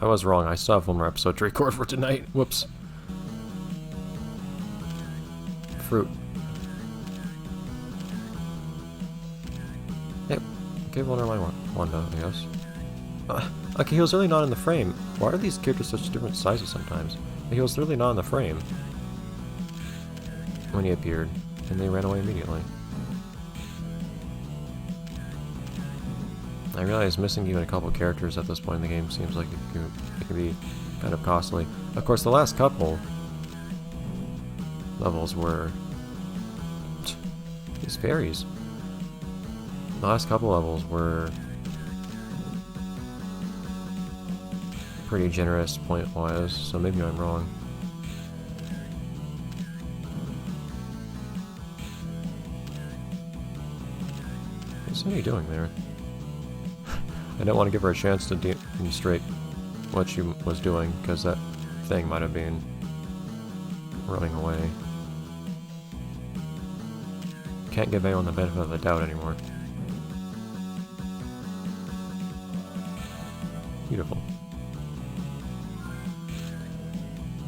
I was wrong. I still have one more episode to record for tonight. Whoops. Fruit. Yep. Give Wonder my Wanda, I guess. Okay, he was really not in the frame. Why are these characters such different sizes sometimes? He was literally not in the frame when he appeared, and they ran away immediately. I realize missing even a couple characters at this point in the game seems like it can be kind of costly. Of course, the last couple levels were these fairies. The last couple levels were pretty generous point-wise, so maybe I'm wrong. What's Sunny doing there? I don't want to give her a chance to demonstrate what she was doing, because that thing might have been running away. Can't give anyone the benefit of the doubt anymore. Beautiful.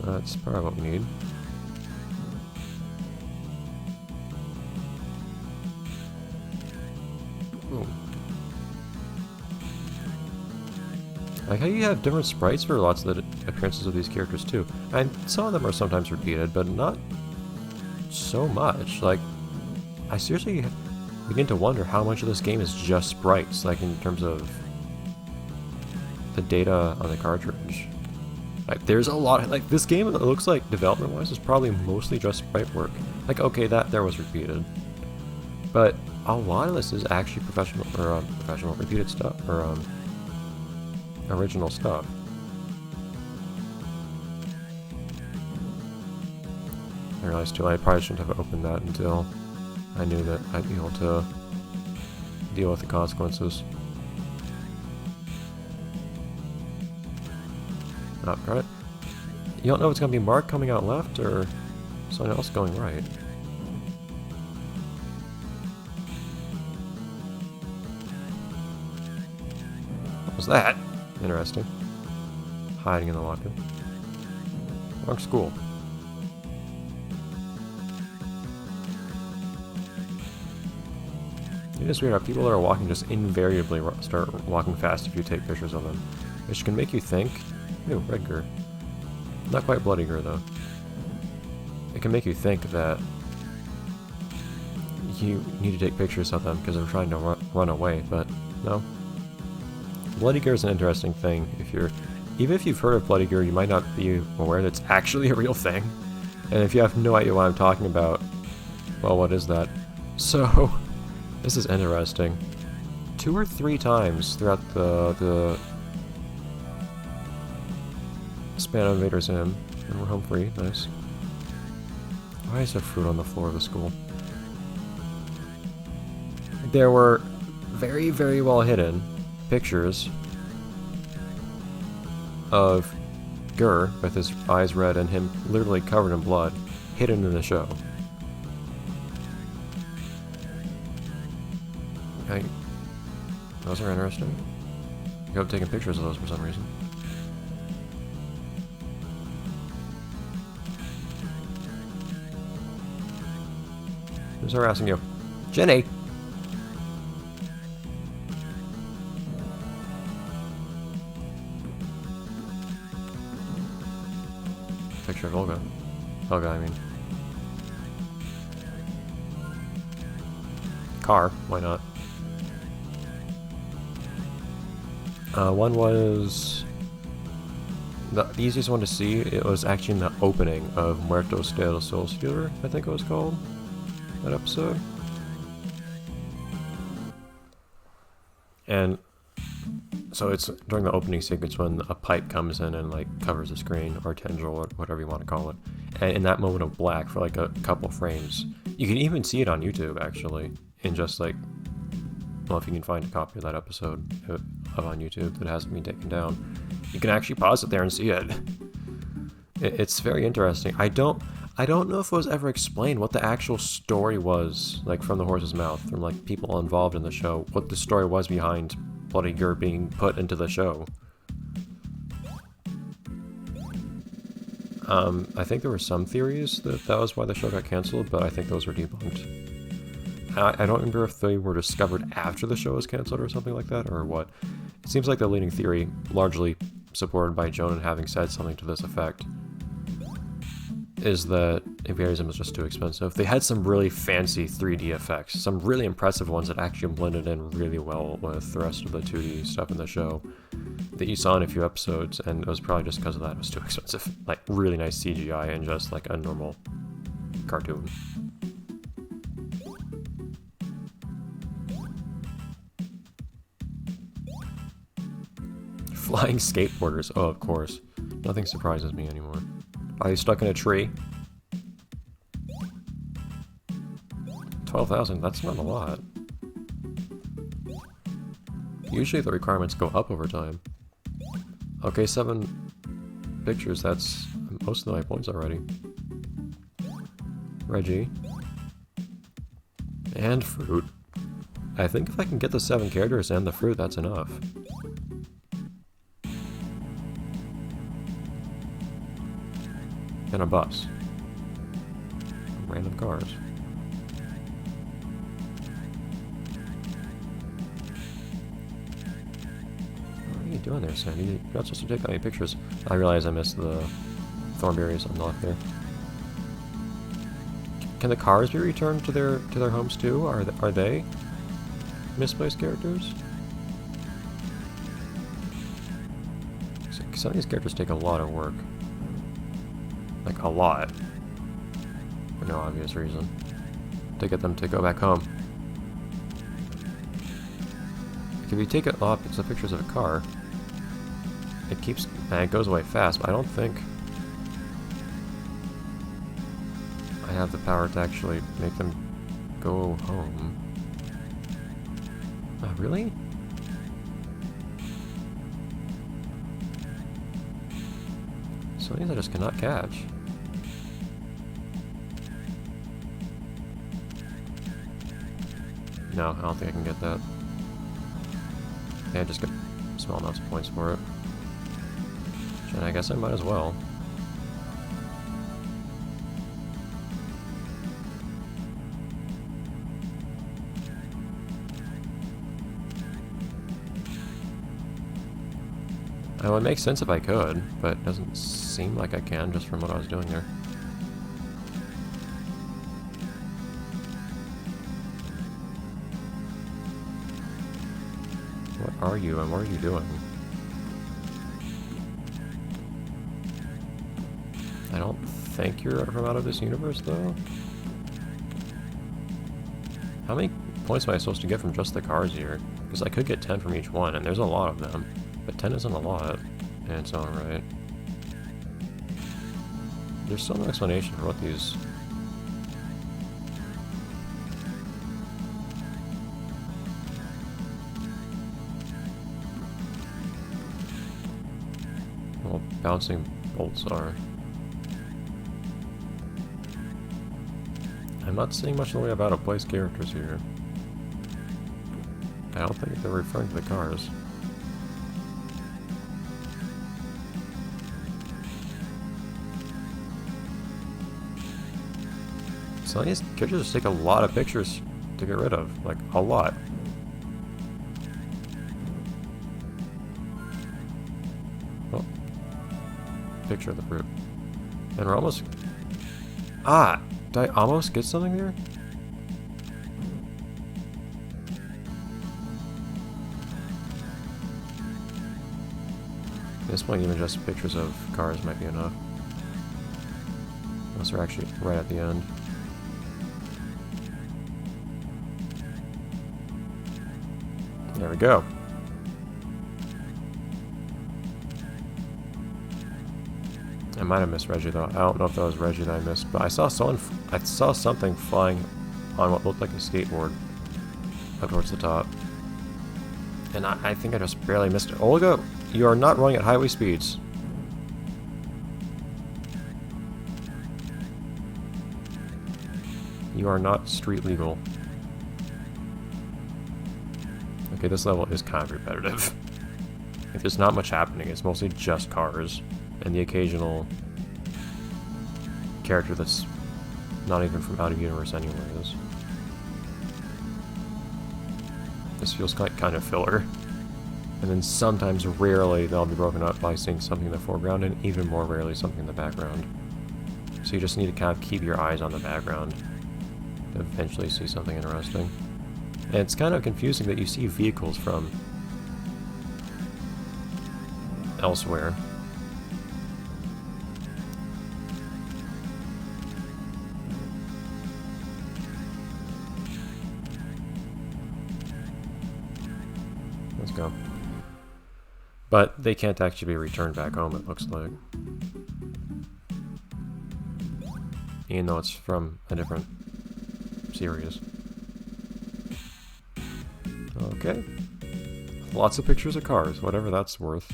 That's probably what we need. Ooh. I like how you have different sprites for lots of the appearances of these characters too. And some of them are sometimes repeated, but not so much. Like, I seriously begin to wonder how much of this game is just sprites, like in terms of the data on the cartridge. Like, there's a lot, like, this game, it looks like, development-wise, is probably mostly just sprite work. Like, okay, that there was repeated. But a lot of this is actually professional, repeated stuff, or, original stuff. I realized, too, I probably shouldn't have opened that until I knew that I'd be able to deal with the consequences. Not right. You don't know if it's going to be Mark coming out left or someone else going right. What was that? Interesting. Hiding in the locker. Wrong school. It is weird how people that are walking just invariably start walking fast if you take pictures of them, which can make you think. Ooh, red gur. Not quite bloody gur, though. It can make you think that you need to take pictures of them because they're trying to run away, but no. Bloody gur is an interesting thing. Even if you've heard of bloody gur, you might not be aware that it's actually a real thing. And if you have no idea what I'm talking about, well, what is that? So, this is interesting. 2 or 3 times throughout the span of Invader Zim, and we're home free. Nice. Why is there fruit on the floor of the school? There were very, very well hidden pictures of Gur with his eyes red and him literally covered in blood, hidden in the show. Okay. Those are interesting. You have taken pictures of those for some reason. Who's harassing you? Jenny! Picture of Olga. Olga, I mean. Car, why not? One was the easiest one to see. It was actually in the opening of Muertos del Sol Stealer, I think it was called. That episode. And so it's during the opening sequence when a pipe comes in and like covers the screen, or tendril, or whatever you want to call it. And in that moment of black for like a couple frames, you can even see it on YouTube actually, in just like, well, if you can find a copy of that episode on YouTube that hasn't been taken down, you can actually pause it there and see it. It's very interesting. I don't know if it was ever explained what the actual story was, like from the horse's mouth, from like people involved in the show, what the story was behind Bloody Gur being put into the show. I think there were some theories that that was why the show got canceled, but I think those were debunked. I don't remember if they were discovered after the show was canceled or something like that, or what. It seems like the leading theory, largely supported by Jonan having said something to this effect, is that Imperialism was just too expensive. They had some really fancy 3D effects, some really impressive ones that actually blended in really well with the rest of the 2D stuff in the show that you saw in a few episodes, and it was probably just because of that it was too expensive. Like, really nice CGI and just like a normal cartoon. Flying skateboarders, oh of course. Nothing surprises me anymore. Are you stuck in a tree? 12,000, that's not a lot. Usually the requirements go up over time. Okay, 7 pictures, that's most of my points already. Reggie. And fruit. I think if I can get the 7 characters and the fruit, that's enough. And a bus. Random cars. What are you doing there, Sandy? You're not supposed to take that many pictures. I realize I missed the thornberries on the left there. Can the cars be returned to their homes too? Are they misplaced characters? Some of these characters take a lot of work. Like, a lot. For no obvious reason. To get them to go back home. Like, if you take it off, it's the pictures of a car. It keeps... and it goes away fast, but I don't think... I have the power to actually make them go home. Oh, really? Some of these I just cannot catch. No, I don't think I can get that. Yeah, I just get small amounts of points for it. And I guess I might as well. It would make sense if I could, but it doesn't seem like I can just from what I was doing there. What are you and what are you doing? I don't think you're from out of this universe, though. How many points am I supposed to get from just the cars here? Because I could get 10 from each one, and there's a lot of them. But 10 isn't a lot, and it's alright. There's still no explanation for what these... well, bouncing bolts are. I'm not seeing much in the way of out-of-place characters here. I don't think they're referring to the cars. Some of these characters just take a lot of pictures to get rid of. Like, a lot. Oh. Picture of the fruit. And we're almost... ah! Did I almost get something there? At this point, even just pictures of cars might be enough. Unless they're actually right at the end. There we go. I might have missed Reggie though. I don't know if that was Reggie that I missed, but I saw something flying on what looked like a skateboard up towards the top. And I think I just barely missed it. Olga, you are not running at highway speeds. You are not street legal. Okay, this level is kind of repetitive. Like, there's not much happening. It's mostly just cars and the occasional character that's not even from out of universe anyways. This feels like kind of filler. And then sometimes, rarely, they'll be broken up by seeing something in the foreground, and even more rarely something in the background. So you just need to kind of keep your eyes on the background to eventually see something interesting. And it's kind of confusing that you see vehicles from elsewhere. Let's go. But they can't actually be returned back home, it looks like. Even though it's from a different series. Okay. Lots of pictures of cars, whatever that's worth.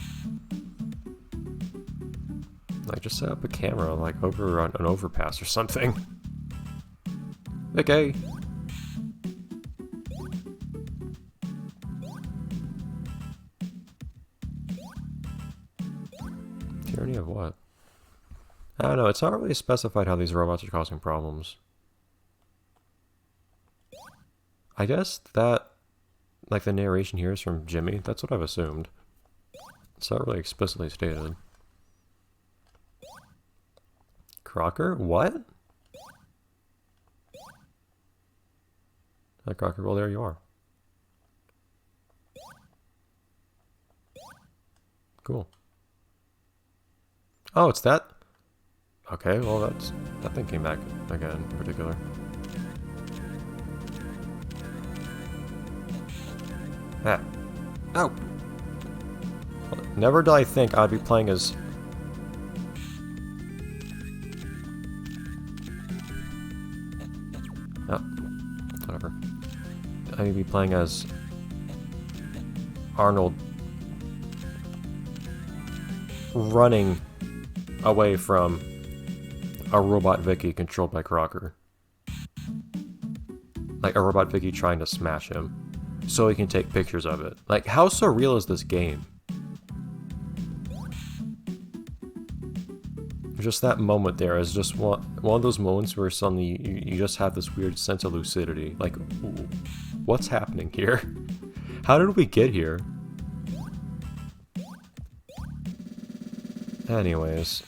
Like, just set up a camera, like, over on an overpass or something. Okay. Tyranny of what? I don't know, it's not really specified how these robots are causing problems. I guess that, like, the narration here is from Jimmy. That's what I've assumed. It's not really explicitly stated. Crocker? What? Hi, Crocker. Well, there you are. Cool. Oh, it's that? Okay, well, that thing came back again, in particular. Ah. Oh! Well, never did I think I'd be playing as... Oh. Whatever. I'd be playing as... Arnold... running away from a robot Vicky controlled by Crocker. Like a robot Vicky trying to smash him so he can take pictures of it. Like, how surreal is this game? Just that moment there is just one of those moments where suddenly you just have this weird sense of lucidity. Like, what's happening here? How did we get here? Anyways,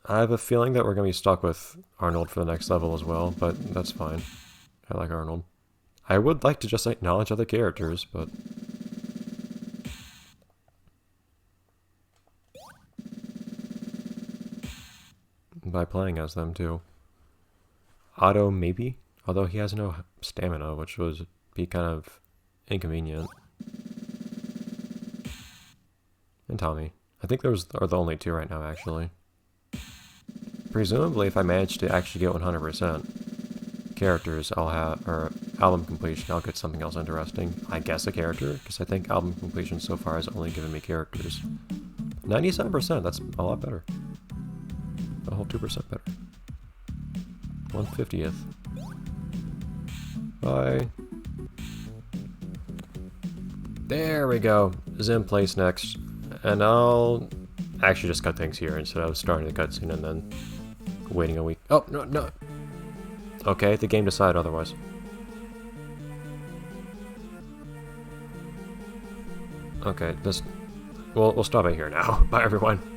I have a feeling that we're going to be stuck with Arnold for the next level as well, but that's fine. I like Arnold. I would like to just acknowledge other characters, but... by playing as them, too. Otto, maybe? Although he has no stamina, which would be kind of inconvenient. And Tommy. I think those are the only two right now, actually. Presumably, if I manage to actually get 100% characters, I'll have, or album completion, I'll get something else interesting. I guess a character, because I think album completion so far has only given me characters. 97%, that's a lot better. A whole 2% better. 1/50th. Bye. There we go. Is in place next. And I'll actually just cut things here instead of starting the cutscene and then waiting a week. Oh, no, no. Okay, the game decided otherwise. Okay, this... we'll stop it here now. Bye, everyone.